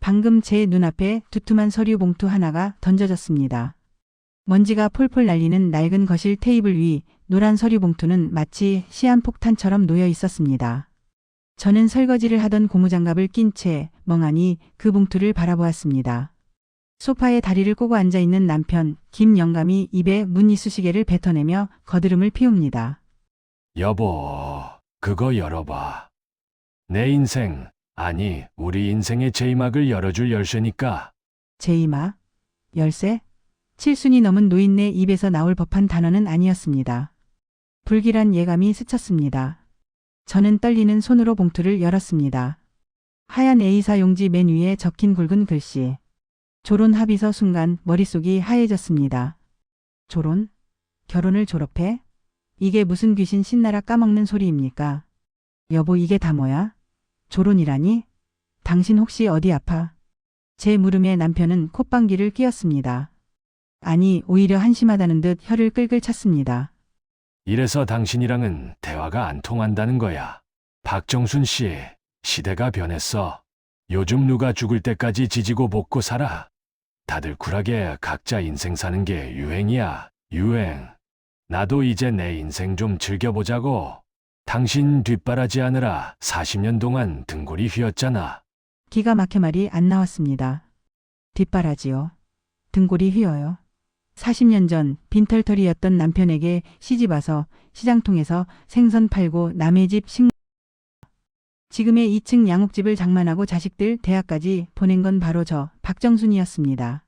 방금 제 눈앞에 두툼한 서류 봉투 하나가 던져졌습니다. 먼지가 폴폴 날리는 낡은 거실 테이블 위 노란 서류 봉투는 마치 시한폭탄처럼 놓여 있었습니다. 저는 설거지를 하던 고무장갑을 낀 채 멍하니 그 봉투를 바라보았습니다. 소파에 다리를 꼬고 앉아있는 남편 김영감이 입에 문이쑤시개를 뱉어내며 거드름을 피웁니다. 여보, 그거 열어봐. 내 인생, 아니, 우리 인생의 제이막을 열어줄 열쇠니까. 제이막? 열쇠? 칠순이 넘은 노인네 입에서 나올 법한 단어는 아니었습니다. 불길한 예감이 스쳤습니다. 저는 떨리는 손으로 봉투를 열었습니다. 하얀 A사 용지 맨 위에 적힌 굵은 글씨. 조론 합의서 순간 머릿속이 하얘졌습니다. 조론? 결혼을 졸업해? 이게 무슨 귀신 신나라 까먹는 소리입니까? 여보, 이게 다 뭐야? 조론이라니? 당신 혹시 어디 아파? 제 물음에 남편은 콧방귀를 뀌었습니다. 아니, 오히려 한심하다는 듯 혀를 끌끌 찼습니다. 이래서 당신이랑은 대화가 안 통한다는 거야. 박정순 씨, 시대가 변했어. 요즘 누가 죽을 때까지 지지고 볶고 살아. 다들 쿨하게 각자 인생 사는 게 유행이야, 유행. 나도 이제 내 인생 좀 즐겨보자고. 당신 뒷바라지하느라 40년 동안 등골이 휘었잖아. 기가 막혀 말이 안 나왔습니다. 뒷바라지요. 등골이 휘어요. 40년 전 빈털터리였던 남편에게 시집와서 시장통에서 생선 팔고 남의 집 식물 지금의 2층 양옥집을 장만하고 자식들 대학까지 보낸 건 바로 저 박정순이었습니다.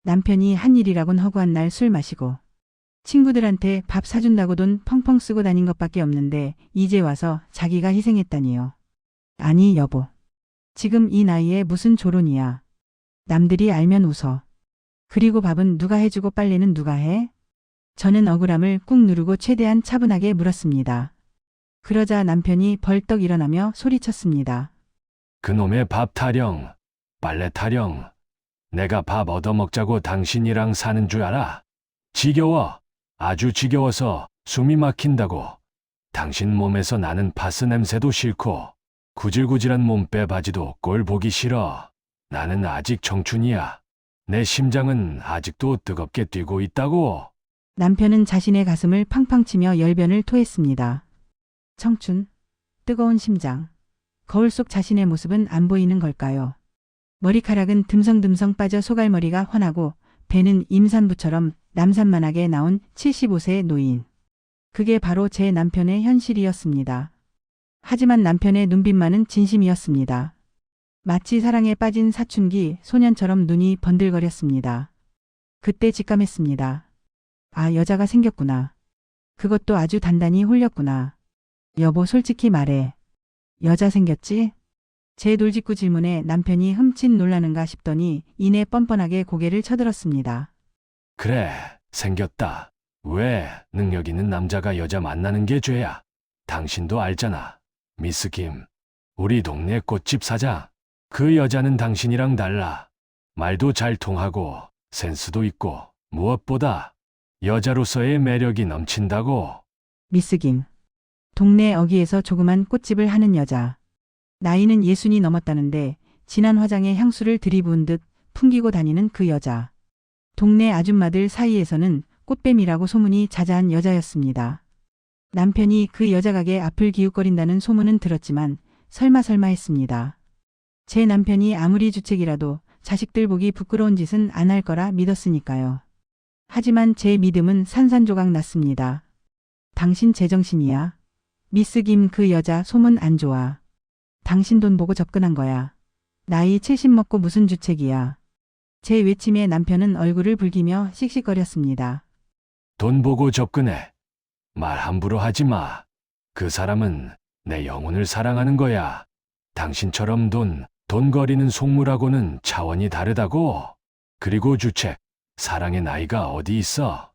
남편이 한 일이라곤 허구한 날 술 마시고 친구들한테 밥 사준다고 돈 펑펑 쓰고 다닌 것밖에 없는데 이제 와서 자기가 희생했다니요. 아니 여보. 지금 이 나이에 무슨 조론이야. 남들이 알면 웃어. 그리고 밥은 누가 해주고 빨래는 누가 해? 저는 억울함을 꾹 누르고 최대한 차분하게 물었습니다. 그러자 남편이 벌떡 일어나며 소리쳤습니다. 그놈의 밥 타령, 빨래 타령. 내가 밥 얻어먹자고 당신이랑 사는 줄 알아? 지겨워. 아주 지겨워서 숨이 막힌다고. 당신 몸에서 나는 파스 냄새도 싫고 구질구질한 몸빼 바지도 꼴 보기 싫어. 나는 아직 청춘이야. 내 심장은 아직도 뜨겁게 뛰고 있다고. 남편은 자신의 가슴을 팡팡 치며 열변을 토했습니다. 청춘, 뜨거운 심장. 거울 속 자신의 모습은 안 보이는 걸까요? 머리카락은 듬성듬성 빠져 소갈머리가 환하고 배는 임산부처럼 남산만하게 나온 75세의 노인. 그게 바로 제 남편의 현실이었습니다. 하지만 남편의 눈빛만은 진심이었습니다. 마치 사랑에 빠진 사춘기 소년처럼 눈이 번들거렸습니다. 그때 직감했습니다. 아, 여자가 생겼구나. 그것도 아주 단단히 홀렸구나. 여보, 솔직히 말해. 여자 생겼지? 제 돌직구 질문에 남편이 흠칫 놀라는가 싶더니 이내 뻔뻔하게 고개를 쳐들었습니다. 그래, 생겼다. 왜 능력 있는 남자가 여자 만나는 게 죄야? 당신도 알잖아. 미스 김. 우리 동네 꽃집 사장. 그 여자는 당신이랑 달라. 말도 잘 통하고 센스도 있고 무엇보다 여자로서의 매력이 넘친다고. 미스 김. 동네 어귀에서 조그만 꽃집을 하는 여자. 나이는 60이 넘었다는데 진한 화장에 향수를 들이부은 듯 풍기고 다니는 그 여자. 동네 아줌마들 사이에서는 꽃뱀이라고 소문이 자자한 여자였습니다. 남편이 그 여자 가게 앞을 기웃거린다는 소문은 들었지만 설마 했습니다. 제 남편이 아무리 주책이라도 자식들 보기 부끄러운 짓은 안 할 거라 믿었으니까요. 하지만 제 믿음은 산산조각 났습니다. 당신 제정신이야. 미스 김 그 여자 소문 안 좋아. 당신 돈 보고 접근한 거야. 나이 70 먹고 무슨 주책이야. 제 외침에 남편은 얼굴을 붉히며 씩씩거렸습니다. 돈 보고 접근해. 말 함부로 하지 마. 그 사람은 내 영혼을 사랑하는 거야. 당신처럼 돈 거리는 속물하고는 차원이 다르다고. 그리고 주책, 사랑의 나이가 어디 있어.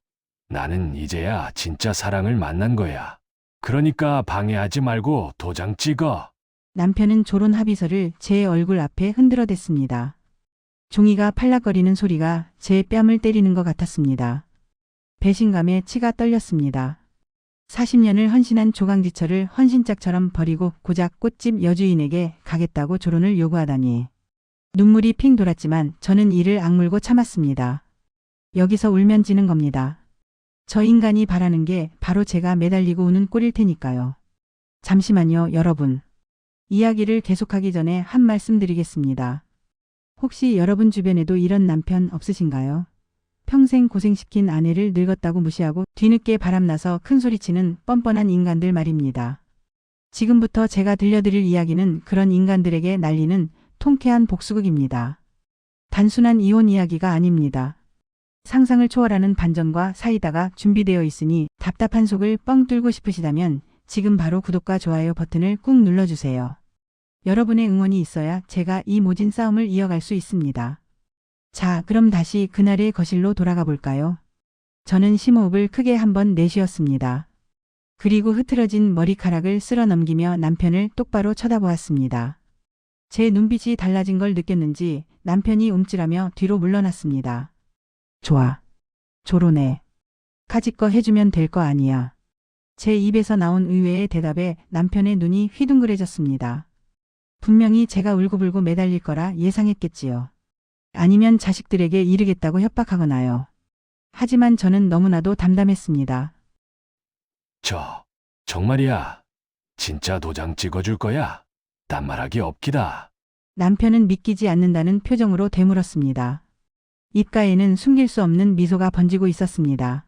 나는 이제야 진짜 사랑을 만난 거야. 그러니까 방해하지 말고 도장 찍어. 남편은 조론 합의서를 제 얼굴 앞에 흔들어댔습니다. 종이가 팔락거리는 소리가 제 뺨을 때리는 것 같았습니다. 배신감에 치가 떨렸습니다. 40년을 헌신한 조강지처를 헌신짝처럼 버리고 고작 꽃집 여주인에게 가겠다고 조론을 요구하다니. 눈물이 핑 돌았지만 저는 이를 악물고 참았습니다. 여기서 울면 지는 겁니다. 저 인간이 바라는 게 바로 제가 매달리고 우는 꼴일 테니까요. 잠시만요, 여러분. 이야기를 계속하기 전에 한 말씀 드리겠습니다. 혹시 여러분 주변에도 이런 남편 없으신가요? 평생 고생시킨 아내를 늙었다고 무시하고 뒤늦게 바람나서 큰소리치는 뻔뻔한 인간들 말입니다. 지금부터 제가 들려드릴 이야기는 그런 인간들에게 날리는 통쾌한 복수극입니다. 단순한 이혼 이야기가 아닙니다. 상상을 초월하는 반전과 사이다가 준비되어 있으니 답답한 속을 뻥 뚫고 싶으시다면 지금 바로 구독과 좋아요 버튼을 꾹 눌러주세요. 여러분의 응원이 있어야 제가 이 모진 싸움을 이어갈 수 있습니다. 자, 그럼 다시 그날의 거실로 돌아가 볼까요? 저는 심호흡을 크게 한번 내쉬었습니다. 그리고 흐트러진 머리카락을 쓸어 넘기며 남편을 똑바로 쳐다보았습니다. 제 눈빛이 달라진 걸 느꼈는지 남편이 움찔하며 뒤로 물러났습니다. 좋아. 조론해. 가짓거 해주면 될 거 아니야. 제 입에서 나온 의외의 대답에 남편의 눈이 휘둥그레졌습니다. 분명히 제가 울고불고 매달릴 거라 예상했겠지요. 아니면 자식들에게 이르겠다고 협박하거나요. 하지만 저는 너무나도 담담했습니다. 정말이야. 진짜 도장 찍어줄 거야. 딴말하기 없기다. 남편은 믿기지 않는다는 표정으로 되물었습니다. 입가에는 숨길 수 없는 미소가 번지고 있었습니다.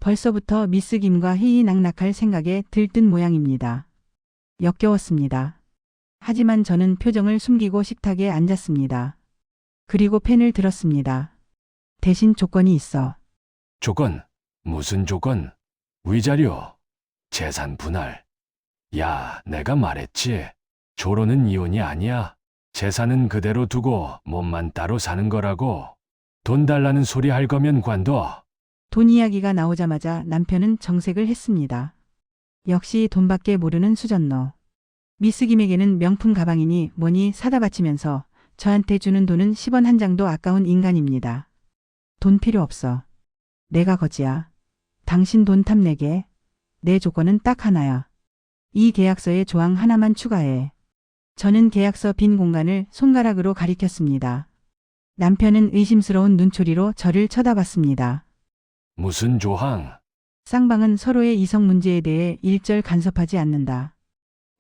벌써부터 미스 김과 희희낙낙할 생각에 들뜬 모양입니다. 역겨웠습니다. 하지만 저는 표정을 숨기고 식탁에 앉았습니다. 그리고 펜을 들었습니다. 대신 조건이 있어. 조건? 무슨 조건? 위자료? 재산 분할? 야, 내가 말했지. 조로는 이혼이 아니야. 재산은 그대로 두고 몸만 따로 사는 거라고. 돈 달라는 소리 할 거면 관둬. 돈 이야기가 나오자마자 남편은 정색을 했습니다. 역시 돈밖에 모르는 수전너. 미스 김에게는 명품 가방이니 뭐니 사다 바치면서 저한테 주는 돈은 10원 한 장도 아까운 인간입니다. 돈 필요 없어. 내가 거지야. 당신 돈 탐내게. 내 조건은 딱 하나야. 이 계약서에 조항 하나만 추가해. 저는 계약서 빈 공간을 손가락으로 가리켰습니다. 남편은 의심스러운 눈초리로 저를 쳐다봤습니다. 무슨 조항? 쌍방은 서로의 이성 문제에 대해 일절 간섭하지 않는다.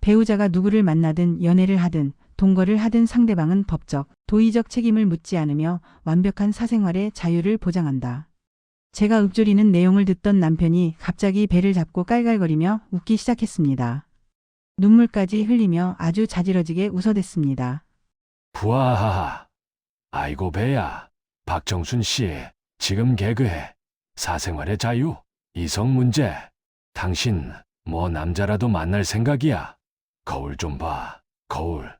배우자가 누구를 만나든 연애를 하든 동거를 하든 상대방은 법적, 도의적 책임을 묻지 않으며 완벽한 사생활의 자유를 보장한다. 제가 읊조리는 내용을 듣던 남편이 갑자기 배를 잡고 깔깔거리며 웃기 시작했습니다. 눈물까지 흘리며 아주 자지러지게 웃어댔습니다. 부하하하. 아이고 배야. 박정순 씨, 지금 개그해. 사생활의 자유, 이성 문제. 당신 뭐 남자라도 만날 생각이야. 거울 좀 봐. 거울.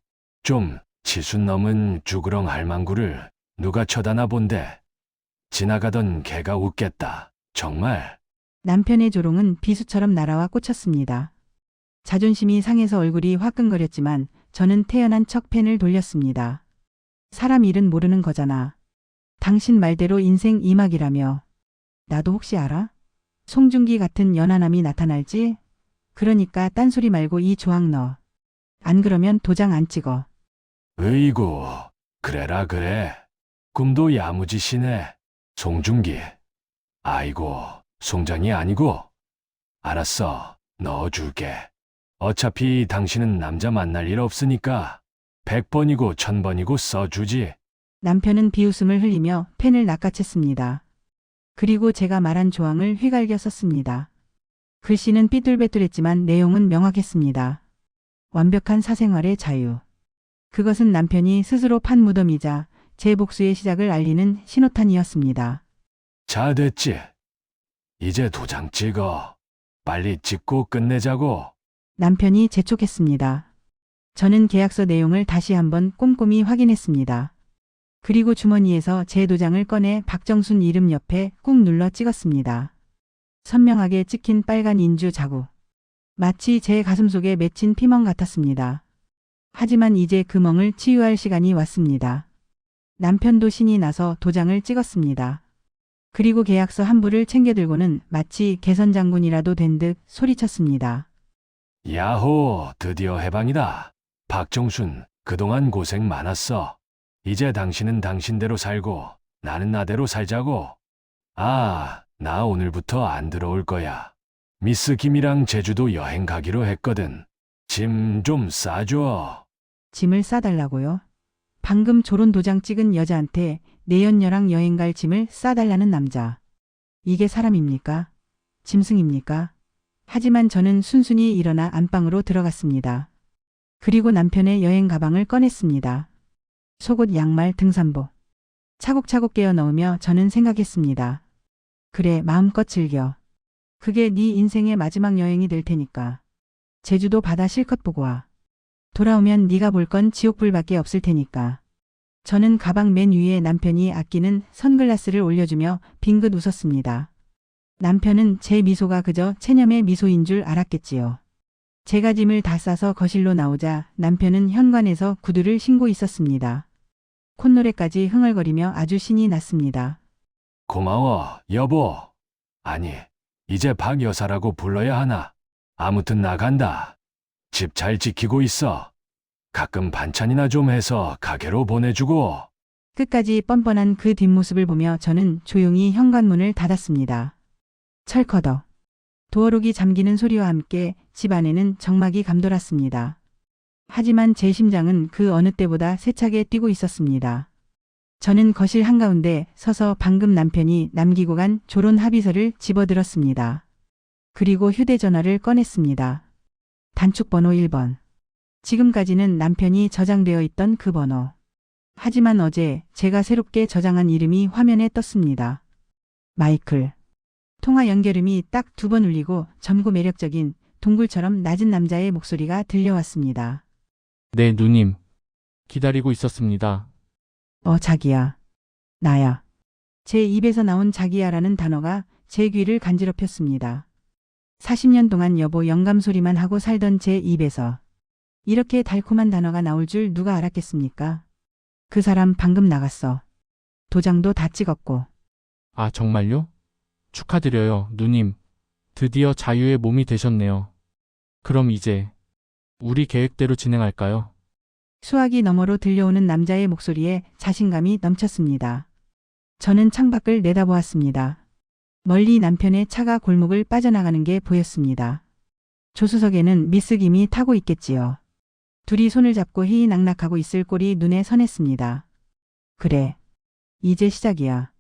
좀 치순 넘은 주그렁 할망구를 누가 쳐다나 본데. 지나가던 개가 웃겠다. 정말. 남편의 조롱은 비수처럼 날아와 꽂혔습니다. 자존심이 상해서 얼굴이 화끈거렸지만 저는 태연한 척 펜을 돌렸습니다. 사람 일은 모르는 거잖아. 당신 말대로 인생 이막이라며. 나도 혹시 알아? 송중기 같은 연하남이 나타날지? 그러니까 딴소리 말고 이 조항 넣어. 안 그러면 도장 안 찍어. 으이구, 그래라 그래. 꿈도 야무지시네. 송중기. 아이고, 송장이 아니고. 알았어, 넣어줄게. 어차피 당신은 남자 만날 일 없으니까 100번이고 1000번이고 써주지. 남편은 비웃음을 흘리며 펜을 낚아챘습니다. 그리고 제가 말한 조항을 휘갈겨 썼습니다. 글씨는 삐뚤빼뚤했지만 내용은 명확했습니다. 완벽한 사생활의 자유. 그것은 남편이 스스로 판 무덤이자 제 복수의 시작을 알리는 신호탄이었습니다. 자, 됐지. 이제 도장 찍어. 빨리 찍고 끝내자고. 남편이 재촉했습니다. 저는 계약서 내용을 다시 한번 꼼꼼히 확인했습니다. 그리고 주머니에서 제 도장을 꺼내 박정순 이름 옆에 꾹 눌러 찍었습니다. 선명하게 찍힌 빨간 인주 자국. 마치 제 가슴 속에 맺힌 피멍 같았습니다. 하지만 이제 그 멍을 치유할 시간이 왔습니다. 남편도 신이 나서 도장을 찍었습니다. 그리고 계약서 한 부를 챙겨 들고는 마치 개선 장군이라도 된 듯 소리쳤습니다. 야호, 드디어 해방이다. 박정순, 그동안 고생 많았어. 이제 당신은 당신대로 살고 나는 나대로 살자고. 아, 나 오늘부터 안 들어올 거야. 미스 김이랑 제주도 여행 가기로 했거든. 짐 좀 싸줘. 짐을 싸달라고요? 방금 졸혼 도장 찍은 여자한테 내연녀랑 여행 갈 짐을 싸달라는 남자. 이게 사람입니까? 짐승입니까? 하지만 저는 순순히 일어나 안방으로 들어갔습니다. 그리고 남편의 여행 가방을 꺼냈습니다. 속옷, 양말, 등산복. 차곡차곡 깨어 넣으며 저는 생각했습니다. 그래, 마음껏 즐겨. 그게 네 인생의 마지막 여행이 될 테니까. 제주도 바다 실컷 보고 와. 돌아오면 네가 볼 건 지옥불밖에 없을 테니까. 저는 가방 맨 위에 남편이 아끼는 선글라스를 올려주며 빙긋 웃었습니다. 남편은 제 미소가 그저 체념의 미소인 줄 알았겠지요. 제가 짐을 다 싸서 거실로 나오자 남편은 현관에서 구두를 신고 있었습니다. 콧노래까지 흥얼거리며 아주 신이 났습니다. 고마워, 여보. 아니, 이제 박 여사라고 불러야 하나? 아무튼 나간다. 집 잘 지키고 있어. 가끔 반찬이나 좀 해서 가게로 보내주고. 끝까지 뻔뻔한 그 뒷모습을 보며 저는 조용히 현관문을 닫았습니다. 철커덕. 도어록이 잠기는 소리와 함께 집 안에는 정막이 감돌았습니다. 하지만 제 심장은 그 어느 때보다 세차게 뛰고 있었습니다. 저는 거실 한가운데 서서 방금 남편이 남기고 간 졸혼 합의서를 집어들었습니다. 그리고 휴대전화를 꺼냈습니다. 단축번호 1번. 지금까지는 남편이 저장되어 있던 그 번호. 하지만 어제 제가 새롭게 저장한 이름이 화면에 떴습니다. 마이클. 통화 연결음이 딱 2번 울리고 젊고 매력적인 동굴처럼 낮은 남자의 목소리가 들려왔습니다. 네, 누님. 기다리고 있었습니다. 자기야. 나야. 제 입에서 나온 자기야라는 단어가 제 귀를 간지럽혔습니다. 40년 동안 여보 영감 소리만 하고 살던 제 입에서 이렇게 달콤한 단어가 나올 줄 누가 알았겠습니까? 그 사람 방금 나갔어. 도장도 다 찍었고. 아, 정말요? 축하드려요, 누님. 드디어 자유의 몸이 되셨네요. 그럼 이제 우리 계획대로 진행할까요? 수화기 너머로 들려오는 남자의 목소리에 자신감이 넘쳤습니다. 저는 창밖을 내다보았습니다. 멀리 남편의 차가 골목을 빠져나가는 게 보였습니다. 조수석에는 미스 김이 타고 있겠지요. 둘이 손을 잡고 희희낙낙하고 있을 꼴이 눈에 선했습니다. 그래. 이제 시작이야.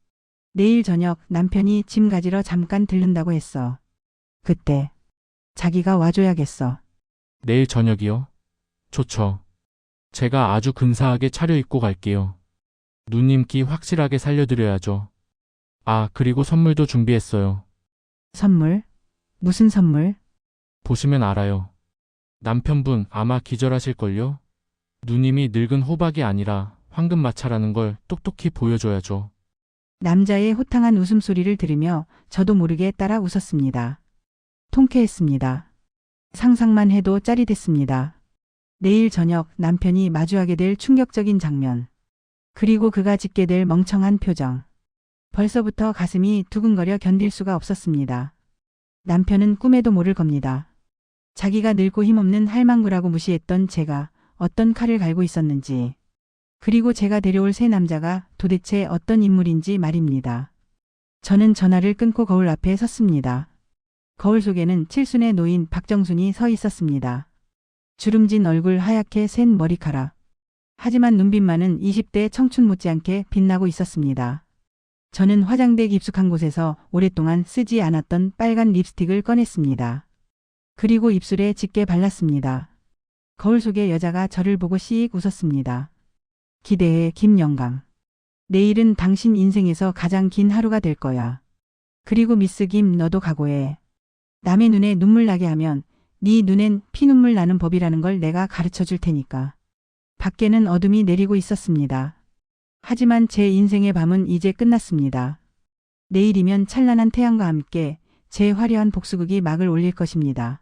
내일 저녁 남편이 짐 가지러 잠깐 들른다고 했어. 그때 자기가 와줘야겠어. 내일 저녁이요? 좋죠. 제가 아주 근사하게 차려입고 갈게요. 누님 끼 확실하게 살려드려야죠. 아, 그리고 선물도 준비했어요. 선물? 무슨 선물? 보시면 알아요. 남편분 아마 기절하실걸요? 누님이 늙은 호박이 아니라 황금마차라는 걸 똑똑히 보여줘야죠. 남자의 호탕한 웃음소리를 들으며 저도 모르게 따라 웃었습니다. 통쾌했습니다. 상상만 해도 짜릿했습니다. 내일 저녁 남편이 마주하게 될 충격적인 장면. 그리고 그가 짓게 될 멍청한 표정. 벌써부터 가슴이 두근거려 견딜 수가 없었습니다. 남편은 꿈에도 모를 겁니다. 자기가 늙고 힘없는 할망구라고 무시했던 제가 어떤 칼을 갈고 있었는지. 그리고 제가 데려올 새 남자가 도대체 어떤 인물인지 말입니다. 저는 전화를 끊고 거울 앞에 섰습니다. 거울 속에는 칠순의 노인 박정순이 서 있었습니다. 주름진 얼굴, 하얗게 센 머리카락. 하지만 눈빛만은 20대 청춘 못지않게 빛나고 있었습니다. 저는 화장대 깊숙한 곳에서 오랫동안 쓰지 않았던 빨간 립스틱을 꺼냈습니다. 그리고 입술에 짙게 발랐습니다. 거울 속의 여자가 저를 보고 씩 웃었습니다. 기대해, 김영감. 내일은 당신 인생에서 가장 긴 하루가 될 거야. 그리고 미스 김, 너도 각오해. 남의 눈에 눈물 나게 하면 네 눈엔 피눈물 나는 법이라는 걸 내가 가르쳐 줄 테니까. 밖에는 어둠이 내리고 있었습니다. 하지만 제 인생의 밤은 이제 끝났습니다. 내일이면 찬란한 태양과 함께 제 화려한 복수극이 막을 올릴 것입니다.